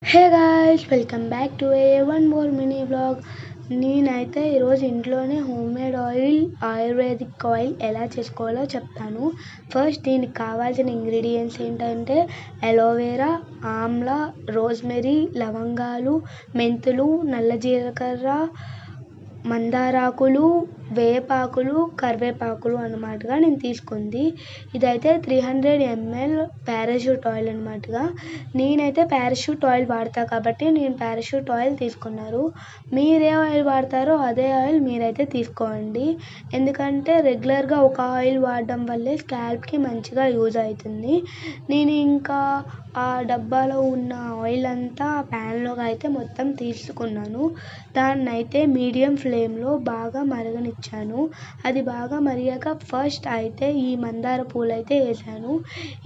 Hey guys, welcome back to one more mini blog. నేనైతే ఈరోజు ఇంట్లోనే హోమ్మేడ్ ఆయుర్వేదిక్ ఆయిల్ ఎలా చేసుకోవాలో చెప్తాను. ఫస్ట్ దీనికి కావాల్సిన ఇంగ్రీడియంట్స్ ఏంటంటే అలోవెరా, ఆమ్లా, రోజ్మెరీ, లవంగాలు, మెంతులు, నల్ల జీలకర్ర, మందారాకులు, వేపాకులు, కరివేపాకులు అన్నమాటగా నేను తీసుకుంది. ఇదైతే 300 ml పారాషూట్ ఆయిల్ అన్నమాటగా. నేనైతే పారాషూట్ ఆయిల్ వాడతా కాబట్టి నేను పారాషూట్ ఆయిల్ తీసుకున్నారు. మీరే ఆయిల్ వాడతారో అదే ఆయిల్ మీరైతే తీసుకోండి. ఎందుకంటే రెగ్యులర్గా ఒక ఆయిల్ వాడడం వల్లే స్కాల్ప్కి మంచిగా యూజ్ అవుతుంది. నేను ఇంకా ఆ డబ్బాలో ఉన్న ఆయిల్ అంతా ప్యాన్లోకి అయితే మొత్తం తీసుకున్నాను. దాన్ని అయితే మీడియం ఫ్లేమ్లో బాగా మరగనిచ్చాను. అది బాగా మరిగాక ఫస్ట్ అయితే ఈ మందార పూలు అయితే వేసాను.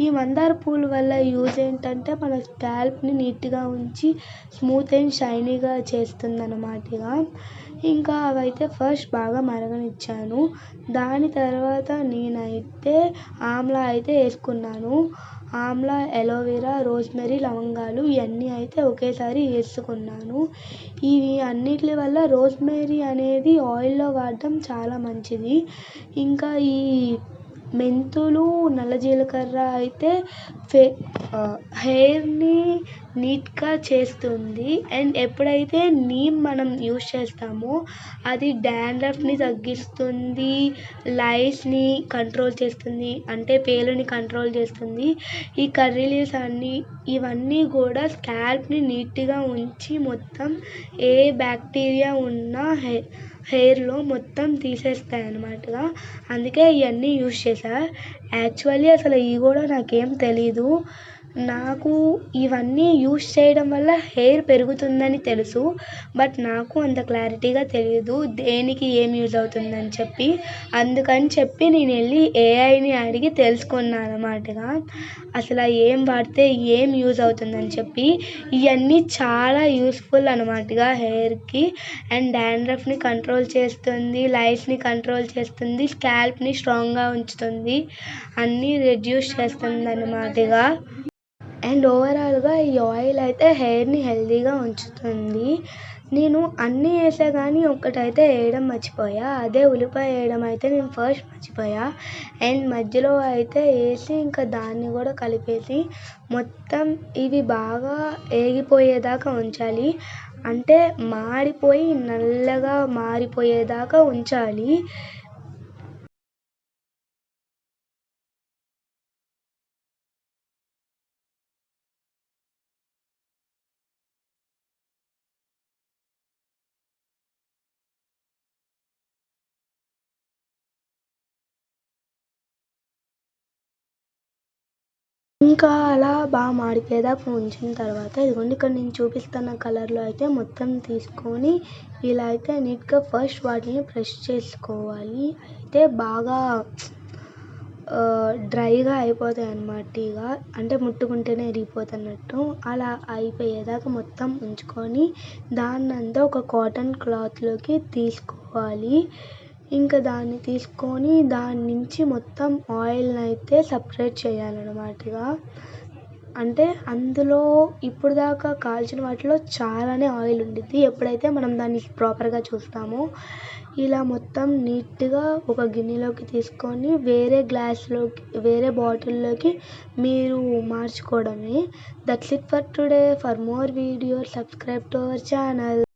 ఈ మందార పూల వల్ల యూజ్ ఏంటంటే మన స్కాల్ప్ని నీట్గా ఉంచి స్మూత్ అండ్ షైనీగా చేస్తుంది అన్నమాటగా. ఇంకా అవైతే ఫస్ట్ బాగా మరగనిచ్చాను. దాని తర్వాత నేనైతే ఆమ్లా అయితే వేసుకున్నాను. ఆమ్లా, అలోవెరా, రోజ్మెరీ, లవంగాలు ఇవన్నీ అయితే ఒకేసారి వేసుకున్నాను. ఇవి అన్నిటి వల్ల రోజ్మెరీ అనేది ఆయిల్లో వాడటం చాలా మంచిది. ఇంకా ఈ మెంతులు, నల్ల జీలకర్ర అయితే హెయిర్ని నీట్గా చేస్తుంది. అండ్ ఎప్పుడైతే నీమ్ మనం యూజ్ చేస్తామో అది డాండ్రఫ్ని తగ్గిస్తుంది, లైస్ని కంట్రోల్ చేస్తుంది, అంటే పేలుని కంట్రోల్ చేస్తుంది. ఈ కర్రీ లీవ్స్ ఇవన్నీ కూడా స్కాల్ప్ని నీట్గా ఉంచి మొత్తం ఏ బ్యాక్టీరియా ఉన్నా హెయిర్లో మొత్తం తీసేస్తాయి అన్నమాటగా. అందుకే ఇవన్నీ యూజ్ చేశా. యాక్చువల్లీ అసలు ఇవి కూడా నాకేం తెలీదు. నాకు ఇవన్నీ యూజ్ చేయడం వల్ల హెయిర్ పెరుగుతుందని తెలుసు, బట్ నాకు అంత క్లారిటీగా తెలియదు దేనికి ఏం యూజ్ అవుతుందని చెప్పి. అందుకని చెప్పి నేను వెళ్ళి ఏఐని అడిగి తెలుసుకున్నాను అన్నమాటగా అసలు ఏం వాడితే ఏం యూజ్ అవుతుందని చెప్పి. ఇవన్నీ చాలా యూస్ఫుల్ అన్నమాటగా హెయిర్కి. అండ్ డాండ్రఫ్ని కంట్రోల్ చేస్తుంది, లైస్ని కంట్రోల్ చేస్తుంది, స్కాల్ప్ని స్ట్రాంగ్గా ఉంచుతుంది, అన్నీ రెడ్యూస్ చేస్తుంది అన్నమాటగా. అండ్ ఓవరాల్గా ఈ ఆయిల్ అయితే హెయిర్ని హెల్తీగా ఉంచుతుంది. నేను అన్నీ వేసా కానీ ఒక్కటైతే వేయడం మర్చిపోయా. అదే ఉల్లిపాయ వేయడం అయితే నేను ఫస్ట్ మర్చిపోయా. అండ్ మధ్యలో అయితే వేసి ఇంకా దాన్ని కూడా కలిపేసి మొత్తం ఇవి బాగా వేగిపోయేదాకా ఉంచాలి. అంటే మాడిపోయి నల్లగా మారిపోయేదాకా ఉంచాలి. ఇంకా అలా బాగా మాడిపోయేదాకా ఉంచిన తర్వాత ఇదిగోండి ఇక్కడ నేను చూపిస్తున్న కలర్లో అయితే మొత్తం తీసుకొని ఇలా అయితే నీట్గా ఫస్ట్ వాటిని బ్రష్ చేసుకోవాలి. అయితే బాగా డ్రైగా అయిపోతాయి అన్నమాట. ఇక అంటే ముట్టుకుంటేనే విరిగిపోతున్నట్టు అలా అయిపోయేదాకా మొత్తం ఉంచుకొని దాన్నంతా ఒక కాటన్ క్లాత్లోకి తీసుకోవాలి. ఇంకా దాన్ని తీసుకొని దాని నుంచి మొత్తం ఆయిల్ని అయితే సపరేట్ చేయాలన్నమాటగా. అంటే అందులో ఇప్పుడు దాకా కాల్చిన వాటిలో చాలానే ఆయిల్ ఉండిద్ది ఎప్పుడైతే మనం దాన్ని ప్రాపర్గా చూస్తామో. ఇలా మొత్తం నీట్గా ఒక గిన్నెలోకి తీసుకొని వేరే బాటిల్లోకి మీరు మార్చుకోవడమే. That's it for today. For more videos subscribe to our channel.